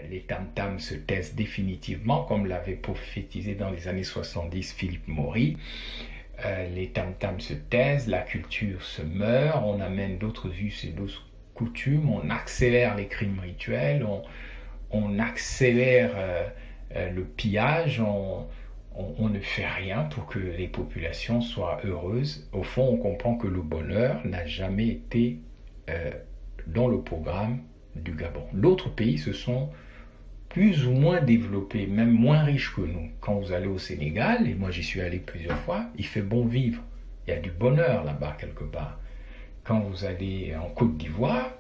les tam-tams se taisent définitivement, comme l'avait prophétisé dans les années 70 Philippe Maury. Les tam-tams se taisent, la culture se meurt, on amène d'autres us et d'autres coutumes, on accélère les crimes rituels, on accélère le pillage, on ne fait rien pour que les populations soient heureuses. Au fond, on comprend que le bonheur n'a jamais été dans le programme du Gabon. D'autres pays se sont plus ou moins développés, même moins riches que nous. Quand vous allez au Sénégal, et moi j'y suis allé plusieurs fois, il fait bon vivre. Il y a du bonheur là-bas quelque part. Quand vous allez en Côte d'Ivoire,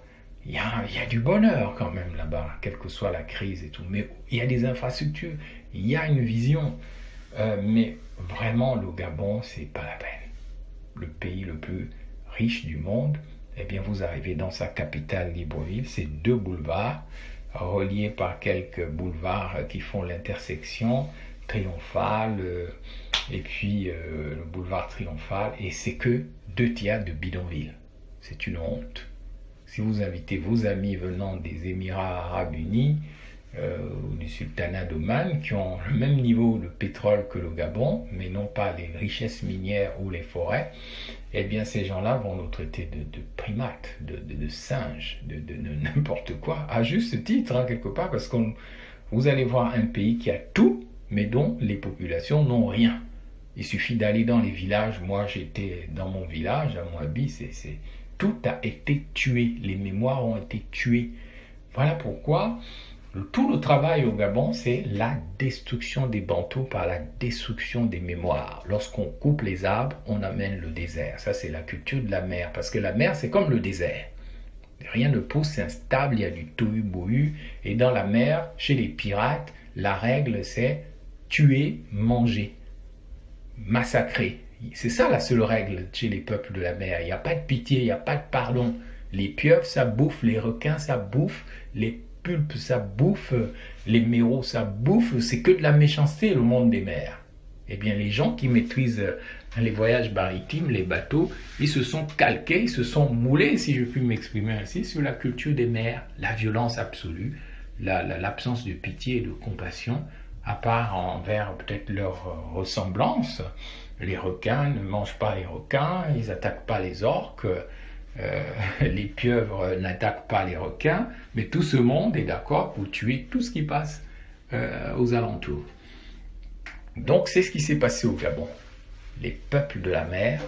il y a du bonheur quand même là-bas, quelle que soit la crise et tout. Mais il y a des infrastructures, il y a une vision. Mais vraiment, le Gabon, c'est pas la peine. Le pays le plus riche du monde, eh bien, vous arrivez dans sa capitale, Libreville, c'est 2 boulevards, reliés par quelques boulevards qui font l'intersection triomphale, et puis le boulevard triomphal, et c'est que 2 tiers de bidonville. C'est une honte. Si vous invitez vos amis venant des Émirats Arabes Unis ou du Sultanat d'Oman, qui ont le même niveau de pétrole que le Gabon, mais non pas les richesses minières ou les forêts, eh bien ces gens-là vont nous traiter de primates, de singes, de n'importe quoi, à juste titre, hein, quelque part, parce que vous allez voir un pays qui a tout, mais dont les populations n'ont rien. Il suffit d'aller dans les villages. Moi, j'étais dans mon village, à Moabi, tout a été tué. Les mémoires ont été tuées. Voilà pourquoi tout le travail au Gabon, c'est la destruction des Bantous par la destruction des mémoires. Lorsqu'on coupe les arbres, on amène le désert. Ça, c'est la culture de la mer. Parce que la mer, c'est comme le désert. Rien ne pousse, c'est instable, il y a du tohu-bohu. Et dans la mer, chez les pirates, la règle, c'est tuer, manger, massacrer. C'est ça la seule règle chez les peuples de la mer. Il n'y a pas de pitié, il n'y a pas de pardon. Les pieuvres, ça bouffe, les requins, ça bouffe, les pulpes, ça bouffe, les méros, ça bouffe. C'est que de la méchanceté, le monde des mers. Eh bien, les gens qui maîtrisent les voyages maritimes, les bateaux, ils se sont calqués, ils se sont moulés, si je puis m'exprimer ainsi, sur la culture des mers, la violence absolue, l'absence de pitié et de compassion, à part envers peut-être leur ressemblance. Les requins ne mangent pas les requins, ils n'attaquent pas les orques, les pieuvres n'attaquent pas les requins, mais tout ce monde est d'accord pour tuer tout ce qui passe aux alentours. Donc c'est ce qui s'est passé au Gabon. Les peuples de la mer,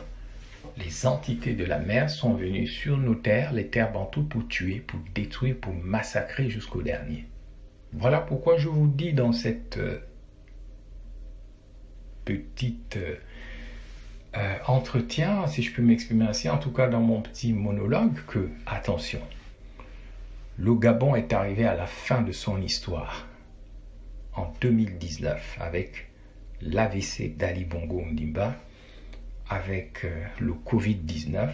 les entités de la mer sont venus sur nos terres, les terres bantoues, pour tuer, pour détruire, pour massacrer jusqu'au dernier. Voilà pourquoi je vous dis dans cette petite entretien, si je peux m'exprimer ainsi, en tout cas dans mon petit monologue, que, attention, le Gabon est arrivé à la fin de son histoire en 2019 avec l'AVC d'Ali Bongo Ondimba, avec le Covid-19.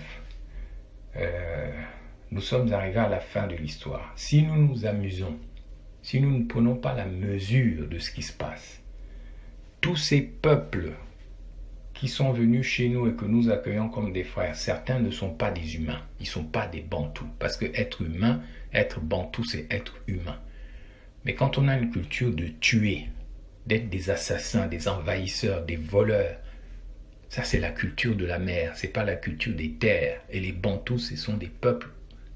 Nous sommes arrivés à la fin de l'histoire. Si nous nous amusons, si nous ne prenons pas la mesure de ce qui se passe, tous ces peuples qui sont venus chez nous et que nous accueillons comme des frères, certains ne sont pas des humains, ils ne sont pas des bantous, parce que être humain, être bantou, c'est être humain. Mais quand on a une culture de tuer, d'être des assassins, des envahisseurs, des voleurs, ça c'est la culture de la mer, c'est pas la culture des terres. Et les bantous, ce sont des peuples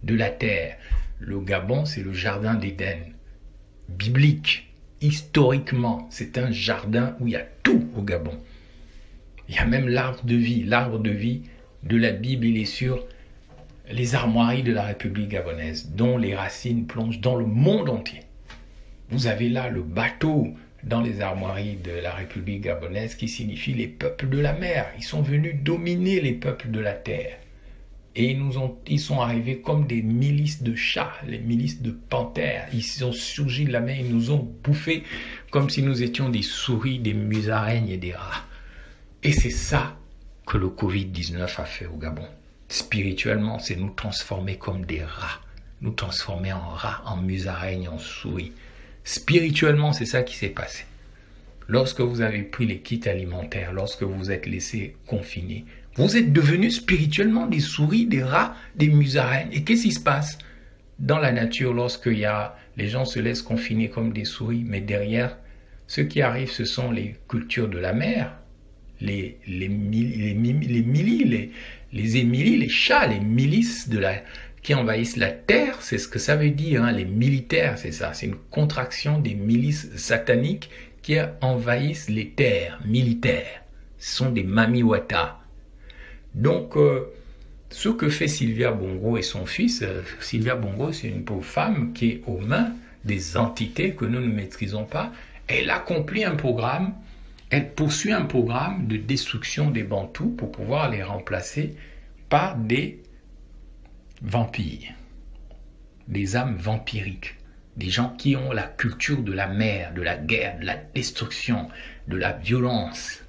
de la terre. Le Gabon, c'est le jardin d'Éden, biblique, historiquement, c'est un jardin où il y a tout au Gabon. Il y a même l'arbre de vie. L'arbre de vie de la Bible, il est sur les armoiries de la République gabonaise, dont les racines plongent dans le monde entier. Vous avez là le bateau dans les armoiries de la République gabonaise qui signifie les peuples de la mer. Ils sont venus dominer les peuples de la terre. Et ils sont arrivés comme des milices de chats, les milices de panthères. Ils sont surgis de la mer, ils nous ont bouffés comme si nous étions des souris, des musaraignes et des rats. Et c'est ça que le Covid-19 a fait au Gabon. Spirituellement, c'est nous transformer comme des rats. Nous transformer en rats, en musaraignes, en souris. Spirituellement, c'est ça qui s'est passé. Lorsque vous avez pris les kits alimentaires, lorsque vous êtes laissé confiner, vous êtes devenus spirituellement des souris, des rats, des musaraignes. Et qu'est-ce qui se passe? dans la nature, les gens se laissent confiner comme des souris, mais derrière, ce qui arrive, ce sont les cultures de la mer, les émilis, les chats, les milices qui envahissent la terre, c'est ce que ça veut dire, hein, les militaires, c'est ça, c'est une contraction des milices sataniques qui envahissent les terres militaires. Ce sont des mamiwata. Donc, ce que fait Sylvia Bongo et son fils, Sylvia Bongo, c'est une pauvre femme qui est aux mains des entités que nous ne maîtrisons pas. Elle accomplit un programme, elle poursuit un programme de destruction des Bantous pour pouvoir les remplacer par des vampires, des âmes vampiriques, des gens qui ont la culture de la mer, de la guerre, de la destruction, de la violence.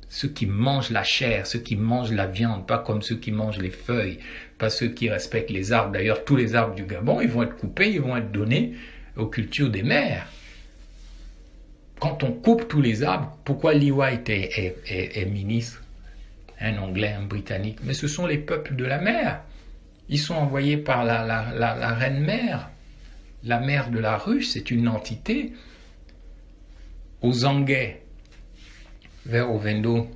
Ceux qui mangent la chair, ceux qui mangent la viande, pas comme ceux qui mangent les feuilles, pas ceux qui respectent les arbres. D'ailleurs, tous les arbres du Gabon, ils vont être coupés, ils vont être donnés aux cultures des mers. Quand on coupe tous les arbres, pourquoi Liwa est ministre? Un Anglais, un Britannique. Mais ce sont les peuples de la mer. Ils sont envoyés par la reine mère. La mère de la ruche, c'est une entité. Aux Anguais, vers Ovendo,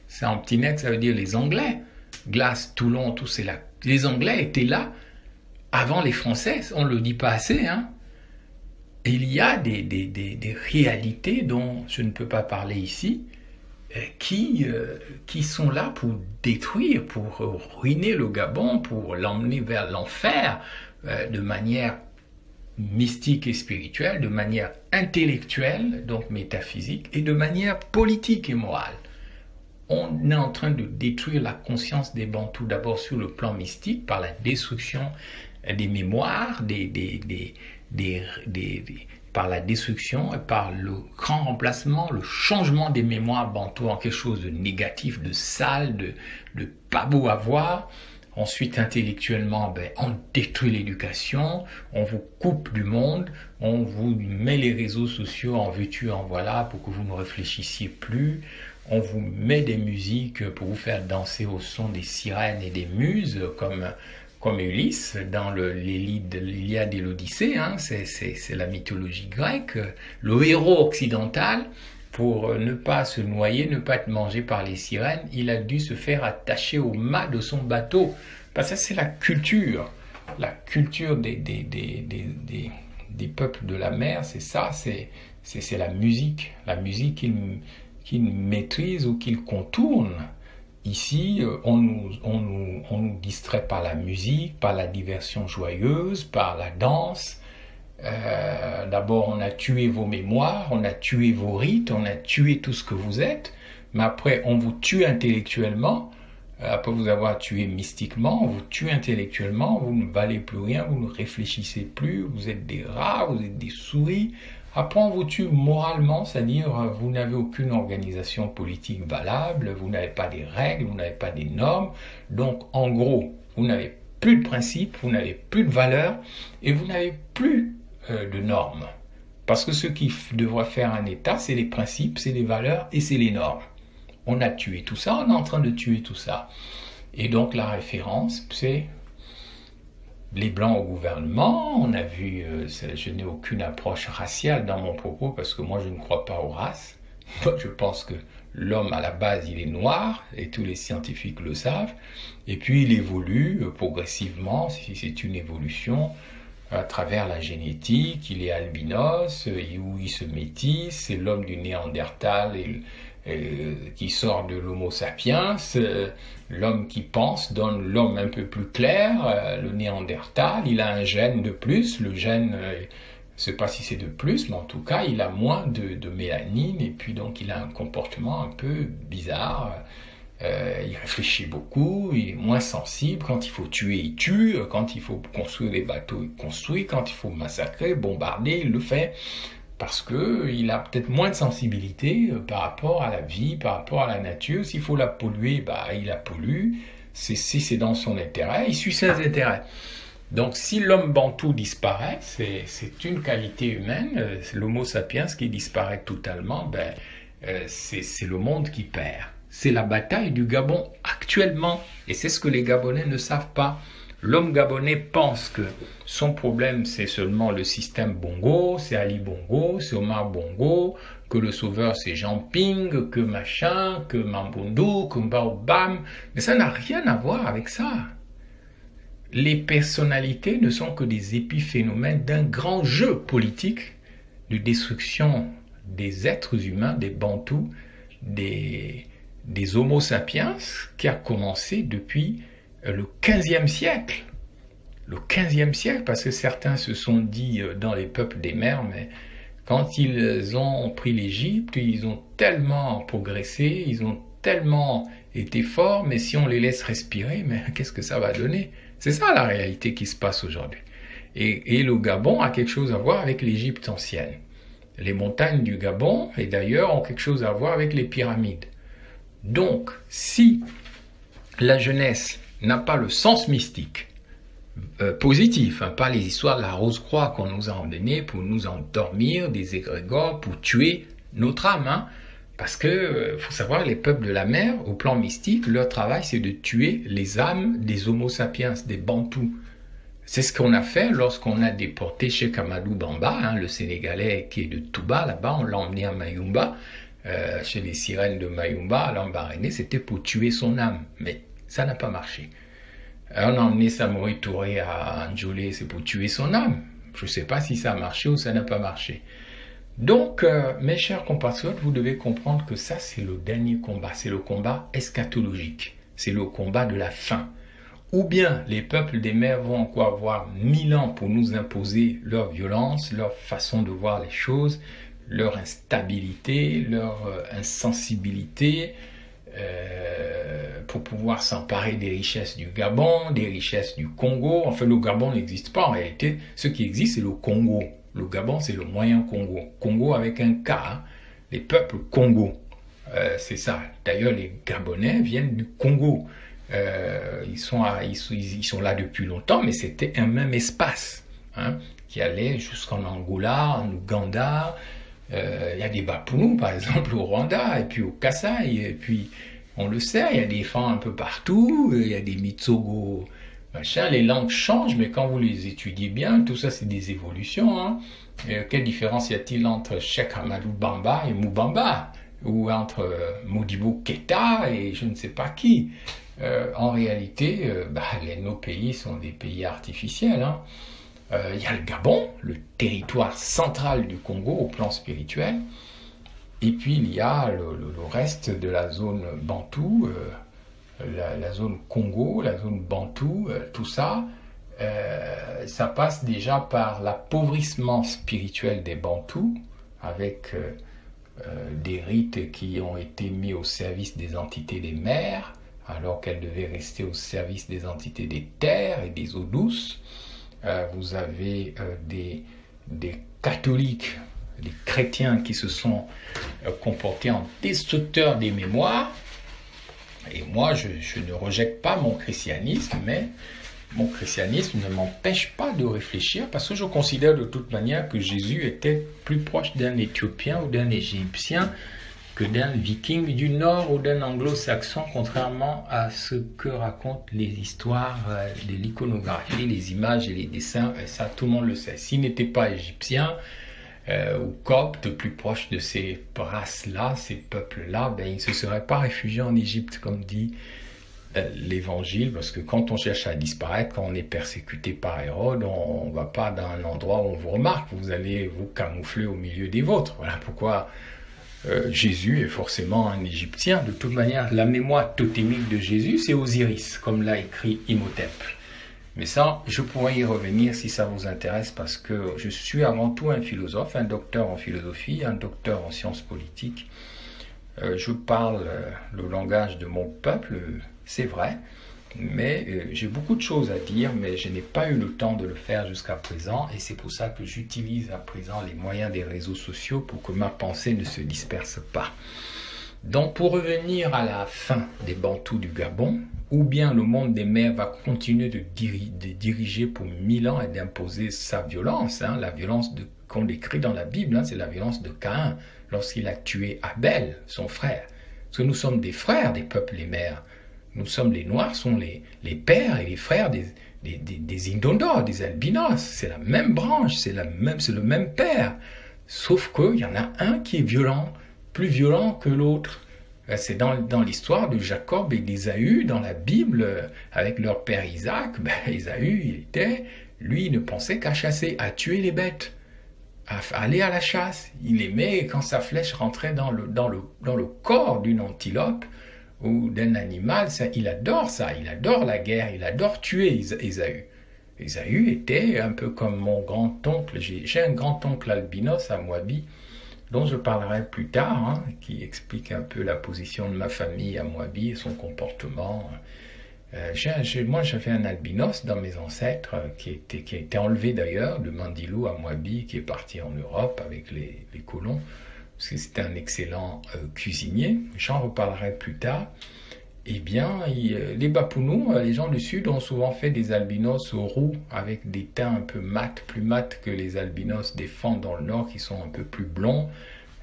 c'est en petit net, ça veut dire les Anglais. Glace, Toulon, tout c'est là. Les Anglais étaient là avant les Français, on ne le dit pas assez, hein. Et il y a des réalités dont je ne peux pas parler ici, qui sont là pour détruire, pour ruiner le Gabon, pour l'emmener vers l'enfer de manière mystique et spirituelle, de manière intellectuelle, donc métaphysique, et de manière politique et morale. On est en train de détruire la conscience des Bantous, d'abord sur le plan mystique, par la destruction des mémoires, par la destruction et par le grand remplacement, le changement des mémoires bantoues en quelque chose de négatif, de sale, de pas beau à voir. Ensuite, intellectuellement, on détruit l'éducation, on vous coupe du monde, on vous met les réseaux sociaux en veux-tu, en voilà, pour que vous ne réfléchissiez plus. On vous met des musiques pour vous faire danser au son des sirènes et des muses, comme Ulysse dans l'Iliade et l'Odyssée, hein, c'est la mythologie grecque. Le héros occidental, pour ne pas se noyer, ne pas être mangé par les sirènes, il a dû se faire attacher au mât de son bateau. Parce que c'est la culture des peuples de la mer, c'est ça, c'est la musique qu'ils maîtrisent ou qu'ils contournent. Ici, on nous distrait par la musique, par la diversion joyeuse, par la danse. D'abord, on a tué vos mémoires, on a tué vos rites, on a tué tout ce que vous êtes, mais après, on vous tue intellectuellement. Après vous avoir tué mystiquement, on vous tue intellectuellement, vous ne valez plus rien, vous ne réfléchissez plus, vous êtes des rats, vous êtes des souris. Après, on vous tue moralement, c'est-à-dire vous n'avez aucune organisation politique valable, vous n'avez pas des règles, vous n'avez pas des normes. Donc, en gros, vous n'avez plus de principes, vous n'avez plus de valeurs et vous n'avez plus de normes. Parce que ce qui devrait faire un État, c'est les principes, c'est les valeurs et c'est les normes. On a tué tout ça, on est en train de tuer tout ça. Et donc, la référence, c'est les Blancs au gouvernement. On a vu, je n'ai aucune approche raciale dans mon propos parce que moi je ne crois pas aux races. Moi, je pense que l'homme à la base il est noir et tous les scientifiques le savent. Et puis il évolue progressivement, si c'est une évolution, à travers la génétique. Il est albinos, où il se métisse, c'est l'homme du Néandertal qui sort de l'Homo sapiens, l'homme qui pense donne l'homme un peu plus clair, le Néandertal, il a un gène de plus, le gène, je ne sais pas si c'est de plus, mais en tout cas il a moins de mélanine et puis donc il a un comportement un peu bizarre, il réfléchit beaucoup, il est moins sensible, quand il faut tuer il tue, quand il faut construire des bateaux il construit, quand il faut massacrer, bombarder il le fait. Parce qu'il a peut-être moins de sensibilité par rapport à la vie, par rapport à la nature. S'il faut la polluer, il la pollue. Si c'est dans son intérêt, il suit ses intérêts. Donc si l'homme bantou disparaît, c'est une qualité humaine. L'homo sapiens qui disparaît totalement, c'est le monde qui perd. C'est la bataille du Gabon actuellement. Et c'est ce que les Gabonais ne savent pas. L'homme gabonais pense que son problème, c'est seulement le système Bongo, c'est Ali Bongo, c'est Omar Bongo, que le sauveur, c'est Jean Ping, que machin, que Mamboundou, que Mbaobam. Mais ça n'a rien à voir avec ça. Les personnalités ne sont que des épiphénomènes d'un grand jeu politique de destruction des êtres humains, des Bantous, des Homo sapiens, qui a commencé depuis le 15e siècle. Le 15e siècle, parce que certains se sont dit dans les peuples des mers, mais quand ils ont pris l'Égypte, ils ont tellement progressé, ils ont tellement été forts, mais si on les laisse respirer, mais qu'est-ce que ça va donner? C'est ça la réalité qui se passe aujourd'hui. Et le Gabon a quelque chose à voir avec l'Égypte ancienne. Les montagnes du Gabon, et d'ailleurs, ont quelque chose à voir avec les pyramides. Donc, si la jeunesse n'a pas le sens mystique, positif, hein, pas les histoires de la Rose-Croix qu'on nous a emmenés pour nous endormir, des égrégores, pour tuer notre âme, hein, parce que faut savoir, les peuples de la mer, au plan mystique, leur travail c'est de tuer les âmes des Homo sapiens, des Bantous. C'est ce qu'on a fait lorsqu'on a déporté Cheikh Amadou Bamba, hein, le Sénégalais qui est de Touba, là-bas, on l'a emmené à Mayumba, chez les sirènes de Mayumba, à Lambaréné, c'était pour tuer son âme, mais ça n'a pas marché. On a emmené Samori Touré à Ndjolé, c'est pour tuer son âme. Je ne sais pas si ça a marché ou ça n'a pas marché. Donc, mes chers compatriotes, vous devez comprendre que ça, c'est le dernier combat. C'est le combat eschatologique. C'est le combat de la fin. Ou bien les peuples des mers vont encore avoir 1000 ans pour nous imposer leur violence, leur façon de voir les choses, leur instabilité, leur insensibilité, pour pouvoir s'emparer des richesses du Gabon, des richesses du Congo. Enfin, le Gabon n'existe pas en réalité. Ce qui existe, c'est le Congo. Le Gabon, c'est le moyen Congo. Congo avec un K, hein. Les peuples Congo. C'est ça. D'ailleurs, les Gabonais viennent du Congo. Ils sont là depuis longtemps, mais c'était un même espace, hein, qui allait jusqu'en Angola, en Ouganda. Il y a des Bapounous, par exemple, au Rwanda, et puis au Kasaï, et puis, on le sait, il y a des femmes un peu partout, il y a des Mitsogo, machin, les langues changent, mais quand vous les étudiez bien, tout ça c'est des évolutions, hein. Quelle différence y a-t-il entre Cheikh Amadou Bamba et Moubamba, ou entre Modibo Keïta et je ne sais pas qui? En réalité, nos pays sont des pays artificiels, hein. Il y a le Gabon, le territoire central du Congo au plan spirituel, et puis il y a le reste de la zone Bantou, la zone Congo, la zone Bantou, tout ça, ça passe déjà par l'appauvrissement spirituel des Bantous, avec des rites qui ont été mis au service des entités des mers, alors qu'elles devaient rester au service des entités des terres et des eaux douces. Vous avez des catholiques, des chrétiens qui se sont comportés en destructeurs des mémoires. Et moi, je ne rejette pas mon christianisme, mais mon christianisme ne m'empêche pas de réfléchir, parce que je considère de toute manière que Jésus était plus proche d'un Éthiopien ou d'un Égyptien que d'un Viking du Nord ou d'un Anglo-Saxon, contrairement à ce que racontent les histoires de l'iconographie, les images et les dessins. Et ça, tout le monde le sait. S'il n'était pas égyptien ou copte, plus proche de ces races-là, ces peuples-là, il ne se serait pas réfugié en Égypte, comme dit l'Évangile, parce que quand on cherche à disparaître, quand on est persécuté par Hérode, on ne va pas dans un endroit où on vous remarque, vous allez vous camoufler au milieu des vôtres. Voilà pourquoi Jésus est forcément un Égyptien. De toute manière, la mémoire totémique de Jésus, c'est Osiris, comme l'a écrit Imhotep. Mais ça, je pourrais y revenir si ça vous intéresse, parce que je suis avant tout un philosophe, un docteur en philosophie, un docteur en sciences politiques. Je parle le langage de mon peuple, c'est vrai, mais j'ai beaucoup de choses à dire, mais je n'ai pas eu le temps de le faire jusqu'à présent, et c'est pour ça que j'utilise à présent les moyens des réseaux sociaux pour que ma pensée ne se disperse pas. Donc, pour revenir à la fin des Bantous du Gabon, ou bien le monde des mers va continuer de diriger pour 1000 ans et d'imposer sa violence, hein, la violence qu'on décrit dans la Bible, hein, c'est la violence de Caïn lorsqu'il a tué Abel, son frère. Parce que nous sommes des frères des peuples des mers. Nous sommes les Noirs, sont les pères et les frères des Indondo, des albinos. C'est la même branche, c'est le même père. Sauf qu'il y en a un qui est violent, plus violent que l'autre. C'est dans l'histoire de Jacob et d'Ésaü, dans la Bible, avec leur père Isaac. Ésaü, lui, il ne pensait qu'à chasser, à tuer les bêtes, à aller à la chasse. Il aimait quand sa flèche rentrait dans le corps d'une antilope ou d'un animal. Il adore ça, il adore la guerre, il adore tuer Ésaü. Ésaü était un peu comme mon grand-oncle. J'ai un grand-oncle albinos à Moabi, dont je parlerai plus tard, qui explique un peu la position de ma famille à Moabi et son comportement. Moi, j'avais un albinos dans mes ancêtres qui a été enlevé d'ailleurs de Mandilou à Moabi, qui est parti en Europe avec les colons, parce que c'était un excellent cuisinier. J'en reparlerai plus tard. Eh bien, les Bapounous, les gens du Sud, ont souvent fait des albinos roux avec des teints un peu mat, plus mat que les albinos des Fans dans le Nord qui sont un peu plus blonds,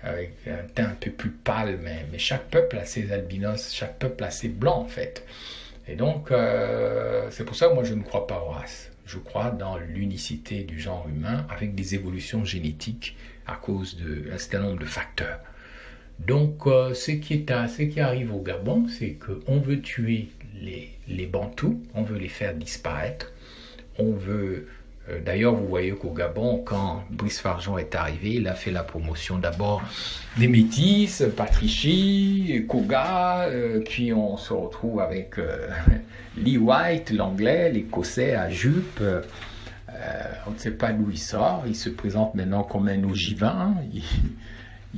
avec un teint un peu plus pâle. Mais chaque peuple a ses albinos, chaque peuple a ses blancs en fait. Et donc, c'est pour ça que moi je ne crois pas aux races. Je crois dans l'unicité du genre humain avec des évolutions génétiques à cause d'un certain nombre de facteurs. Donc, ce qui arrive au Gabon, c'est qu'on veut tuer les Bantous, on veut les faire disparaître, on veut... D'ailleurs, vous voyez qu'au Gabon, quand Brice Farjon est arrivé, il a fait la promotion d'abord des Métis, Patrici, Koga, puis on se retrouve avec Lee White, l'anglais, l'écossais à jupe. On ne sait pas d'où il sort, il se présente maintenant comme un ogivain.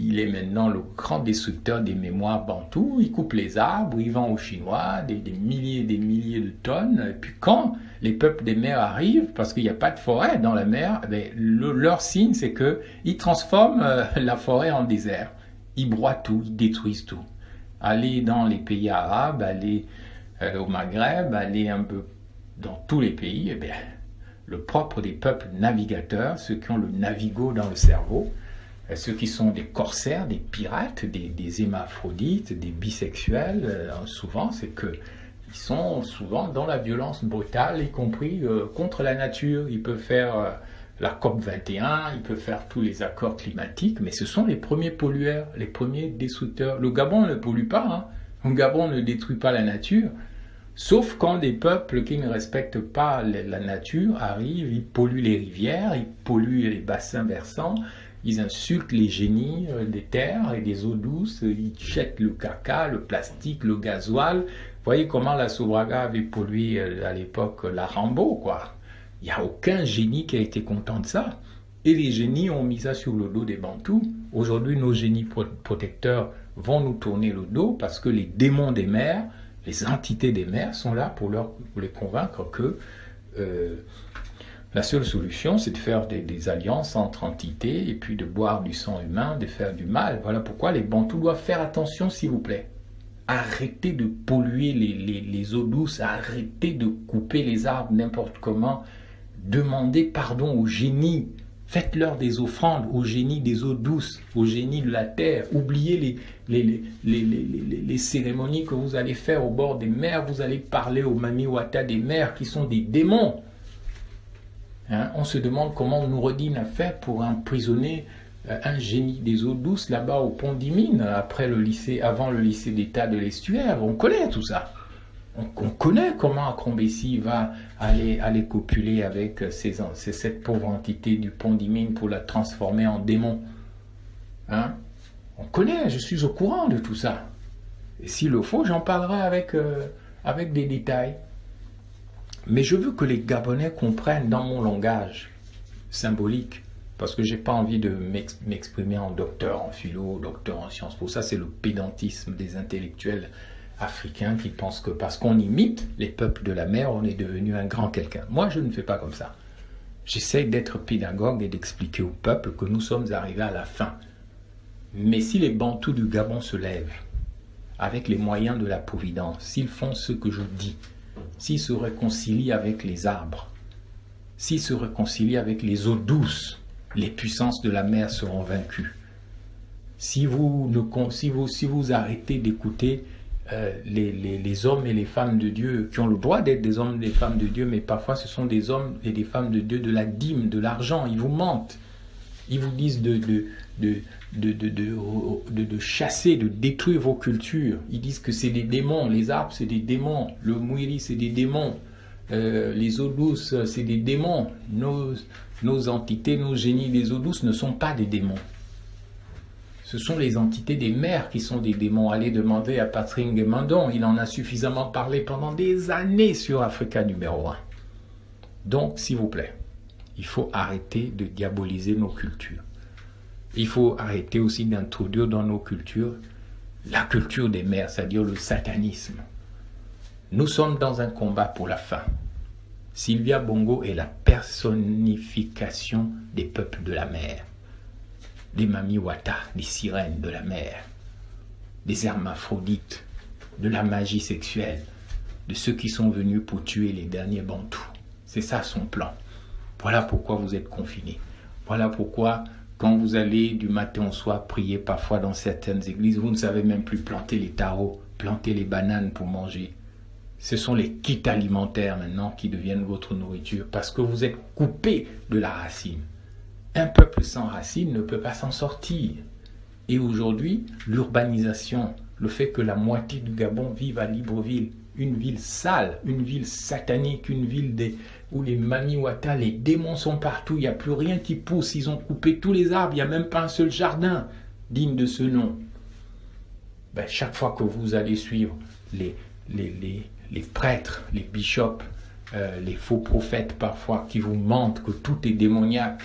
Il est maintenant le grand destructeur des mémoires bantous. Il coupe les arbres, il vend aux Chinois des milliers et des milliers de tonnes. Et puis quand les peuples des mers arrivent, parce qu'il n'y a pas de forêt dans la mer, leur signe c'est qu'ils transforment la forêt en désert. Ils broient tout, ils détruisent tout. Allez dans les pays arabes, allez au Maghreb, allez un peu dans tous les pays, le propre des peuples navigateurs, ceux qui ont le navigo dans le cerveau, ceux qui sont des corsaires, des pirates, des hémaphrodites, des bisexuels, souvent, c'est qu'ils sont souvent dans la violence brutale, y compris contre la nature. Ils peuvent faire la COP 21, ils peuvent faire tous les accords climatiques, mais ce sont les premiers pollueurs, les premiers destructeurs. Le Gabon ne pollue pas, Le Gabon ne détruit pas la nature, sauf quand des peuples qui ne respectent pas la nature arrivent, ils polluent les rivières, ils polluent les bassins versants, ils insultent les génies des terres et des eaux douces, ils jettent le caca, le plastique, le gasoil. Vous voyez comment la Sobraga avait pollué à l'époque la Rambo, quoi. Il n'y a aucun génie qui a été content de ça. Et les génies ont mis ça sur le dos des Bantous. Aujourd'hui, nos génies protecteurs vont nous tourner le dos parce que les démons des mers, les entités des mers sont là pour les convaincre que la seule solution, c'est de faire des alliances entre entités et puis de boire du sang humain, de faire du mal. Voilà pourquoi les Bantous doivent faire attention, s'il vous plaît. Arrêtez de polluer les eaux douces, arrêtez de couper les arbres n'importe comment. Demandez pardon aux génies. Faites-leur des offrandes aux génies des eaux douces, aux génies de la terre. Oubliez les cérémonies que vous allez faire au bord des mers. Vous allez parler aux Mamiwata des mers qui sont des démons. On se demande comment Noureddin a fait pour emprisonner un génie des eaux douces là-bas au pont d'Imine, avant le lycée d'État de l'Estuaire. On connaît tout ça. On connaît comment Acrombécie va aller copuler avec cette pauvre entité du pont d'Imine pour la transformer en démon. On connaît, je suis au courant de tout ça. Et s'il le faut, j'en parlerai avec des détails. Mais je veux que les Gabonais comprennent dans mon langage symbolique, parce que je n'ai pas envie de m'exprimer en docteur en philo, docteur en sciences. Pour ça, c'est le pédantisme des intellectuels africains qui pensent que parce qu'on imite les peuples de la mer, on est devenu un grand quelqu'un. Moi, je ne fais pas comme ça. J'essaie d'être pédagogue et d'expliquer au peuple que nous sommes arrivés à la fin. Mais si les Bantous du Gabon se lèvent, avec les moyens de la providence, s'ils font ce que je dis, s'ils se réconcilient avec les arbres, s'ils se réconcilient avec les eaux douces, les puissances de la mer seront vaincues. Si vous arrêtez d'écouter les hommes et les femmes de Dieu qui ont le droit d'être des hommes et des femmes de Dieu, mais parfois ce sont des hommes et des femmes de Dieu de la dîme, de l'argent. Ils vous mentent. Ils vous disent de chasser, de détruire vos cultures. Ils disent que c'est des démons. Les arbres, c'est des démons. Le mouiri, c'est des démons. Les eaux douces, c'est des démons. Nos entités, nos génies des eaux douces ne sont pas des démons. Ce sont les entités des mers qui sont des démons. Allez demander à Patrick Mandon. Il en a suffisamment parlé pendant des années sur Africa numéro 1. Donc, s'il vous plaît, il faut arrêter de diaboliser nos cultures. Il faut arrêter aussi d'introduire dans nos cultures la culture des mers, c'est-à-dire le satanisme. Nous sommes dans un combat pour la fin. Sylvia Bongo est la personnification des peuples de la mer. Des Mami Wata, des sirènes de la mer, des hermaphrodites, de la magie sexuelle, de ceux qui sont venus pour tuer les derniers Bantous. C'est ça son plan. Voilà pourquoi vous êtes confinés. Voilà pourquoi, quand vous allez du matin au soir prier parfois dans certaines églises, vous ne savez même plus planter les tarots, planter les bananes pour manger. Ce sont les kits alimentaires maintenant qui deviennent votre nourriture parce que vous êtes coupés de la racine. Un peuple sans racines ne peut pas s'en sortir. Et aujourd'hui, l'urbanisation, le fait que la moitié du Gabon vive à Libreville, une ville sale, une ville satanique, une ville où les Mami Wata, les démons sont partout, il n'y a plus rien qui pousse, ils ont coupé tous les arbres, il n'y a même pas un seul jardin digne de ce nom. Ben, chaque fois que vous allez suivre les prêtres, les bishops, les faux prophètes parfois qui vous mentent que tout est démoniaque,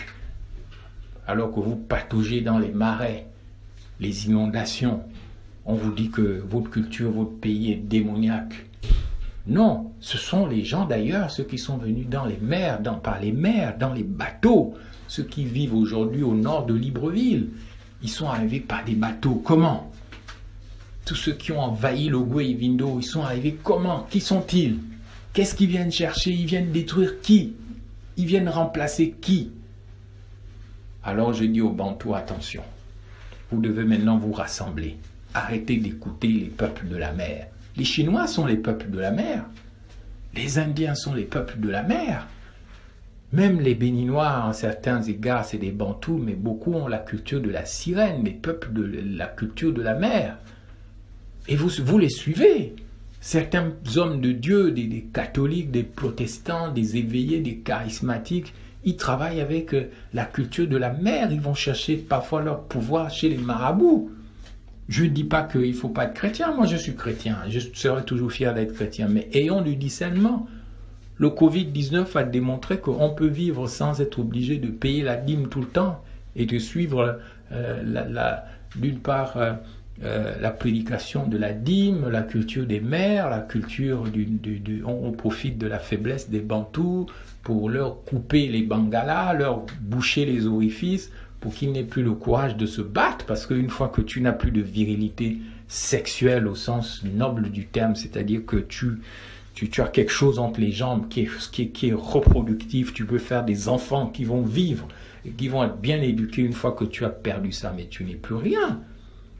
alors que vous pataugez dans les marais, les inondations, on vous dit que votre culture, votre pays est démoniaque. Non, ce sont les gens d'ailleurs, ceux qui sont venus dans les mers, par les mers, dans les bateaux, ceux qui vivent aujourd'hui au nord de Libreville. Ils sont arrivés par des bateaux. Comment? Tous ceux qui ont envahi le Goué-Vindo, ils sont arrivés comment? Qui sont-ils? Qu'est-ce qu'ils viennent chercher? Ils viennent détruire qui? Ils viennent remplacer qui? Alors je dis aux Bantous, attention, vous devez maintenant vous rassembler. Arrêtez d'écouter les peuples de la mer. Les Chinois sont les peuples de la mer. Les Indiens sont les peuples de la mer. Même les Béninois, en certains égards, c'est des Bantous, mais beaucoup ont la culture de la sirène, les peuples de la culture de la mer. Et vous les suivez. Certains hommes de Dieu, des catholiques, des protestants, des éveillés, des charismatiques, ils travaillent avec la culture de la mer. Ils vont chercher parfois leur pouvoir chez les marabouts. Je ne dis pas qu'il ne faut pas être chrétien. Moi, je suis chrétien. Je serai toujours fier d'être chrétien. Mais ayons du discernement. Le Covid-19 a démontré qu'on peut vivre sans être obligé de payer la dîme tout le temps et de suivre, d'une part, la prédication de la dîme, la culture des mers, la culture on profite de la faiblesse des Bantous pour leur couper les bangalas, leur boucher les orifices, pour qu'ils n'aient plus le courage de se battre, parce qu'une fois que tu n'as plus de virilité sexuelle au sens noble du terme, c'est-à-dire que tu as quelque chose entre les jambes qui est reproductif, tu peux faire des enfants qui vont vivre, et qui vont être bien éduqués une fois que tu as perdu ça, mais tu n'es plus rien.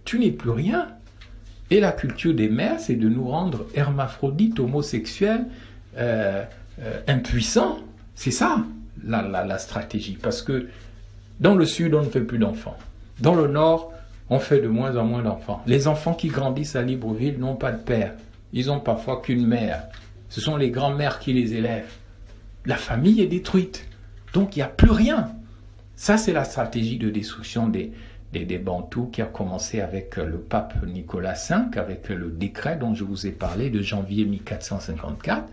Tu n'es plus rien. Et la culture des mers, c'est de nous rendre hermaphrodites, homosexuels, impuissants. C'est ça la stratégie. Parce que dans le sud, on ne fait plus d'enfants. Dans le nord, on fait de moins en moins d'enfants. Les enfants qui grandissent à Libreville n'ont pas de père. Ils n'ont parfois qu'une mère. Ce sont les grands-mères qui les élèvent. La famille est détruite. Donc il n'y a plus rien. Ça, c'est la stratégie de destruction des Bantous qui a commencé avec le pape Nicolas V, avec le décret dont je vous ai parlé de janvier 1454,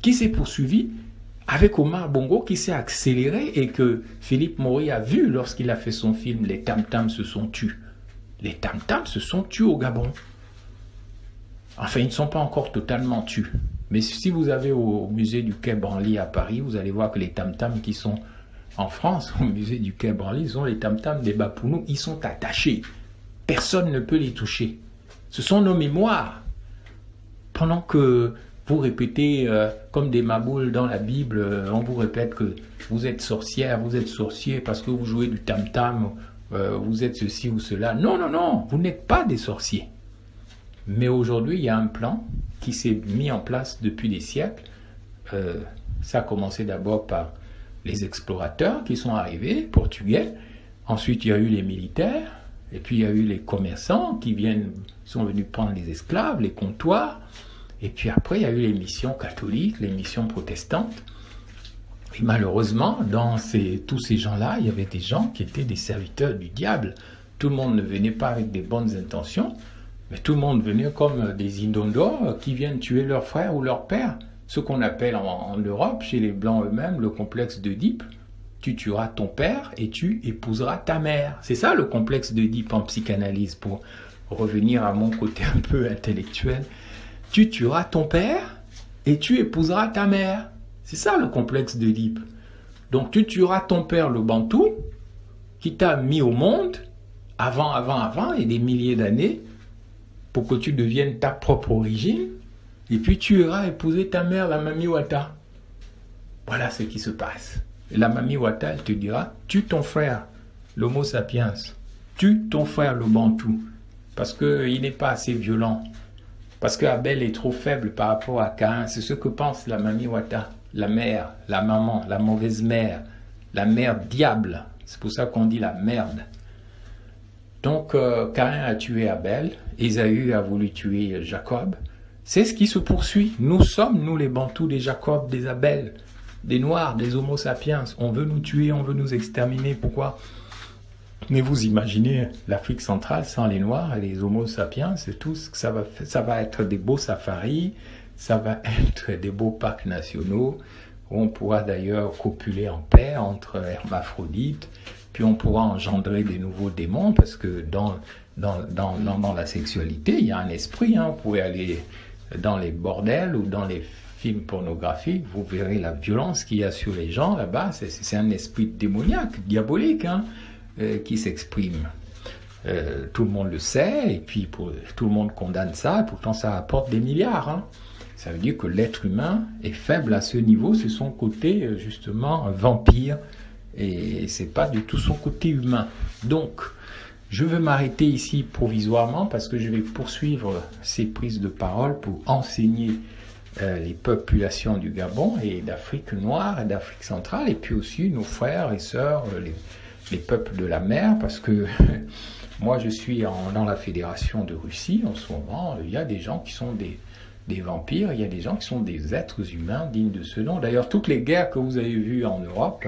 qui s'est poursuivi avec Omar Bongo, qui s'est accéléré et que Philippe Maury a vu lorsqu'il a fait son film « Les Tam-Tams se sont tus ». Les Tam-Tams se sont tus au Gabon. Enfin, ils ne sont pas encore totalement tus. Mais si vous allez au musée du Quai Branly à Paris, vous allez voir que les Tam-Tams qui sont en France, au musée du Quai Branly, sont les Tam-Tams des Bapounou. Ils sont attachés. Personne ne peut les toucher. Ce sont nos mémoires. Pendant que vous répétez comme des maboules dans la Bible, on vous répète que vous êtes sorcière, vous êtes sorcier parce que vous jouez du tam-tam, vous êtes ceci ou cela. Non, non, non, vous n'êtes pas des sorciers. Mais aujourd'hui, il y a un plan qui s'est mis en place depuis des siècles. Ça a commencé d'abord par les explorateurs qui sont arrivés, portugais. Ensuite, il y a eu les militaires. Et puis, il y a eu les commerçants qui sont venus prendre les esclaves, les comptoirs. Et puis après, il y a eu les missions catholiques, les missions protestantes. Et malheureusement, dans tous ces gens-là, il y avait des gens qui étaient des serviteurs du diable. Tout le monde ne venait pas avec des bonnes intentions, mais tout le monde venait comme des indondors qui viennent tuer leur frère ou leur père. Ce qu'on appelle en Europe, chez les Blancs eux-mêmes, le complexe d'Oedipe. Tu tueras ton père et tu épouseras ta mère. C'est ça le complexe d'Oedipe en psychanalyse, pour revenir à mon côté un peu intellectuel. Tu tueras ton père et tu épouseras ta mère. C'est ça le complexe d'Oedipe. Donc tu tueras ton père, le Bantou, qui t'a mis au monde avant, et des milliers d'années, pour que tu deviennes ta propre origine, et puis tu iras épouser ta mère, la Mami Wata. Voilà ce qui se passe. Et la Mami Wata, elle te dira, tue ton frère, l'Homo sapiens, tue ton frère, le Bantou, parce qu'il n'est pas assez violent, parce que Abel est trop faible par rapport à Caïn. C'est ce que pense la Mami Wata, la mère, la maman, la mauvaise mère, la mère diable. C'est pour ça qu'on dit la merde. Donc, Caïn a tué Abel, Ésaü a voulu tuer Jacob. C'est ce qui se poursuit. Nous sommes, nous les Bantous, des Jacob, des Abel, des Noirs, des Homo sapiens. On veut nous tuer, on veut nous exterminer. Pourquoi? Mais vous imaginez l'Afrique centrale sans les Noirs et les Homo sapiens, c'est tout ce que ça va être des beaux safaris, ça va être des beaux parcs nationaux, où on pourra d'ailleurs copuler en paix entre hermaphrodites, puis on pourra engendrer des nouveaux démons, parce que dans la sexualité, il y a un esprit. Vous pouvez aller dans les bordels ou dans les films pornographiques, vous verrez la violence qu'il y a sur les gens là-bas. C'est un esprit démoniaque, diabolique, qui s'exprime. Tout le monde le sait, et puis tout le monde condamne ça, et pourtant ça apporte des milliards. Ça veut dire que l'être humain est faible à ce niveau, c'est son côté justement vampire, et c'est pas du tout son côté humain. Donc, je vais m'arrêter ici provisoirement, parce que je vais poursuivre ces prises de parole pour enseigner les populations du Gabon et d'Afrique noire et d'Afrique centrale, et puis aussi nos frères et sœurs, les peuples de la mer, parce que moi je suis dans la fédération de Russie en ce moment. Il y a des gens qui sont des vampires, il y a des gens qui sont des êtres humains dignes de ce nom. D'ailleurs, toutes les guerres que vous avez vues en Europe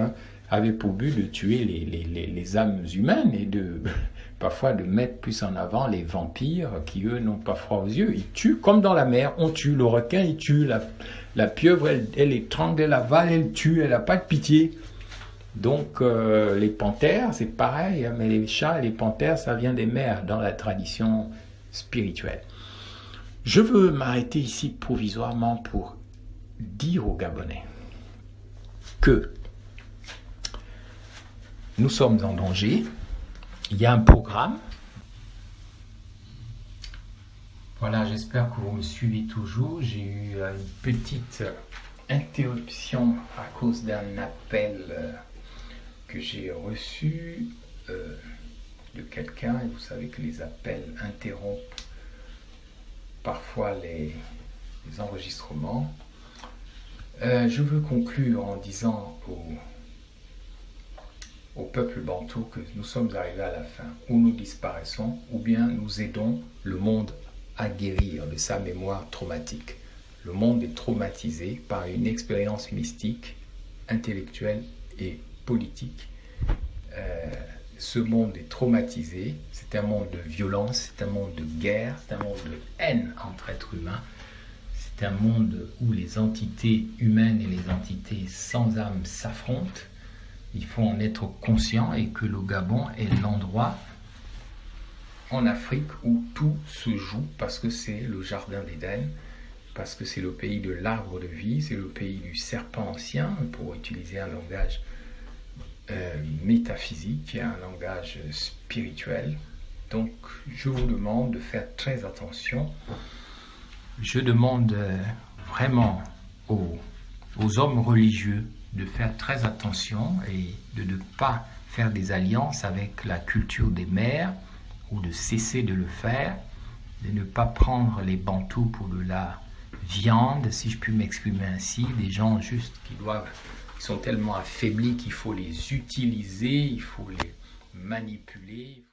avaient pour but de tuer les âmes humaines, et parfois de mettre plus en avant les vampires qui, eux, n'ont pas froid aux yeux. Ils tuent comme dans la mer, on tue. Le requin, il tue. La pieuvre, elle étrangle, elle avale, elle tue, elle n'a pas de pitié. Donc, les panthères, c'est pareil, mais les chats et les panthères, ça vient des mers dans la tradition spirituelle. Je veux m'arrêter ici provisoirement pour dire aux Gabonais que nous sommes en danger. Il y a un programme. Voilà, j'espère que vous me suivez toujours. J'ai eu une petite interruption à cause d'un appel que j'ai reçu de quelqu'un, et vous savez que les appels interrompent parfois les enregistrements. Je veux conclure en disant au peuple bantou que nous sommes arrivés à la fin, où nous disparaissons, ou bien nous aidons le monde à guérir de sa mémoire traumatique. Le monde est traumatisé par une expérience mystique, intellectuelle et politique. Ce monde est traumatisé, c'est un monde de violence, c'est un monde de guerre, c'est un monde de haine entre êtres humains, c'est un monde où les entités humaines et les entités sans âme s'affrontent. Il faut en être conscient, et que le Gabon est l'endroit en Afrique où tout se joue, parce que c'est le jardin d'Éden, parce que c'est le pays de l'arbre de vie, c'est le pays du serpent ancien, pour utiliser un langage métaphysique, un langage spirituel. Donc je vous demande de faire très attention. Je demande vraiment aux hommes religieux de faire très attention et de ne pas faire des alliances avec la culture des mers, ou de cesser de le faire, de ne pas prendre les bantous pour de la viande, si je puis m'exprimer ainsi, des gens juste qui sont tellement affaiblis qu'il faut les utiliser, il faut les manipuler.